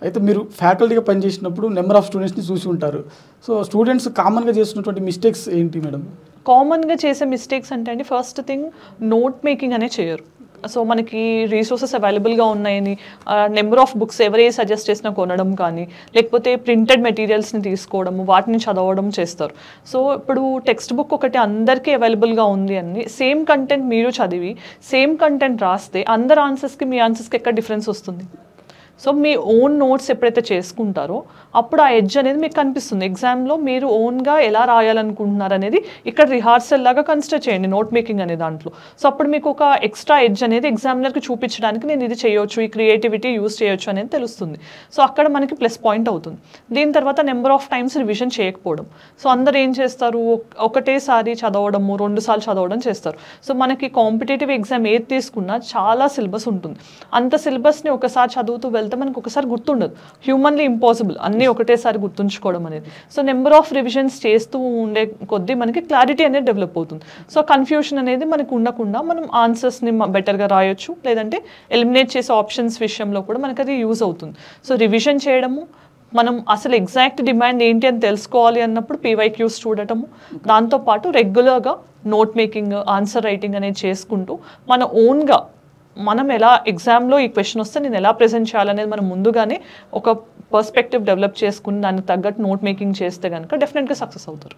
అయితే మీరు ఫ్యాకల్టీగా పనిచేసినప్పుడు నెంబర్ ఆఫ్ స్టూడెంట్స్ని చూసి ఉంటారు. సో స్టూడెంట్స్ కామన్గా చేస్తున్నటువంటి మిస్టేక్స్ ఏంటి మేడం? కామన్గా చేసే మిస్టేక్స్ అంటే అండి, ఫస్ట్ థింగ్ నోట్ మేకింగ్ అనే చేయరు. సో మనకి రీసోర్సెస్ అవైలబుల్గా ఉన్నాయని నెంబర్ ఆఫ్ బుక్స్ ఎవరే సజెస్ట్ చేసినా కొనడం కానీ, లేకపోతే ప్రింటెడ్ మెటీరియల్స్ని తీసుకోవడము, వాటిని చదవడం చేస్తారు. సో ఇప్పుడు టెక్స్ట్ బుక్ ఒకటి అందరికీ అవైలబుల్గా ఉంది అని సేమ్ కంటెంట్ మీరు చదివి సేమ్ కంటెంట్ రాస్తే అందరు ఆన్సర్స్కి మీ ఆన్సర్స్కి ఎక్కడ డిఫరెన్స్ వస్తుంది? సో మీ ఓన్ నోట్స్ ఎప్పుడైతే చేసుకుంటారో అప్పుడు ఆ ఎడ్జ్ అనేది మీకు కనిపిస్తుంది. ఎగ్జామ్లో మీరు ఓన్గా ఎలా రాయాలనుకుంటున్నారు అనేది ఇక్కడ రిహార్సల్ లాగా కన్సిడర్ చేయండి నోట్ మేకింగ్ అనే దాంట్లో. సో అప్పుడు మీకు ఒక ఎక్స్ట్రా ఎడ్జ్ అనేది ఎగ్జామినర్కి చూపించడానికి నేను ఇది చేయొచ్చు, ఈ క్రియేటివిటీ యూస్ చేయొచ్చు అనేది తెలుస్తుంది. సో అక్కడ మనకి ప్లస్ పాయింట్ అవుతుంది. దీని తర్వాత నెంబర్ ఆఫ్ టైమ్స్ రివిజన్ చేయకపోవడం. సో అందరు ఏం చేస్తారు, ఒకటేసారి చదవడము, 2 సార్లు చదవడం చేస్తారు. సో మనకి కాంపిటేటివ్ ఎగ్జామ్ ఏది తీసుకున్నా చాలా సిలబస్ ఉంటుంది. అంత సిలబస్ని ఒకసారి చదువుతూ వెళ్తే మనకు ఒకసారి గుర్తుండదు. హ్యూమన్లీ ఇంపాసిబుల్ అన్నీ ఒకటేసారి గుర్తుంచుకోవడం అనేది. సో నెంబర్ ఆఫ్ రివిజన్స్ చేస్తూ ఉండే కొద్దీ మనకి క్లారిటీ అనేది డెవలప్ అవుతుంది. సో కన్ఫ్యూషన్ అనేది మనకు ఉండకుండా మనం ఆన్సర్స్ని బెటర్గా రాయొచ్చు, లేదంటే ఎలిమినేట్ చేసే ఆప్షన్స్ విషయంలో కూడా మనకు అది యూజ్ అవుతుంది. సో రివిజన్ చేయడము, మనం అసలు ఎగ్జాక్ట్ డిమాండ్ ఏంటి అని తెలుసుకోవాలి అన్నప్పుడు PYQs చూడటము, దాంతోపాటు రెగ్యులర్గా నోట్ మేకింగ్, ఆన్సర్ రైటింగ్ అనేది చేసుకుంటూ మన ఓన్గా మనం ఎలా ఎగ్జామ్లో ఈ క్వశ్చన్ వస్తే నేను ఎలా ప్రెజెంట్ చేయాలనేది మనం ముందుగానే ఒక పర్స్పెక్టివ్ డెవలప్ చేసుకుని దానికి తగ్గట్టు నోట్ మేకింగ్ చేస్తే కనుక డెఫినెట్గా సక్సెస్ అవుతారు.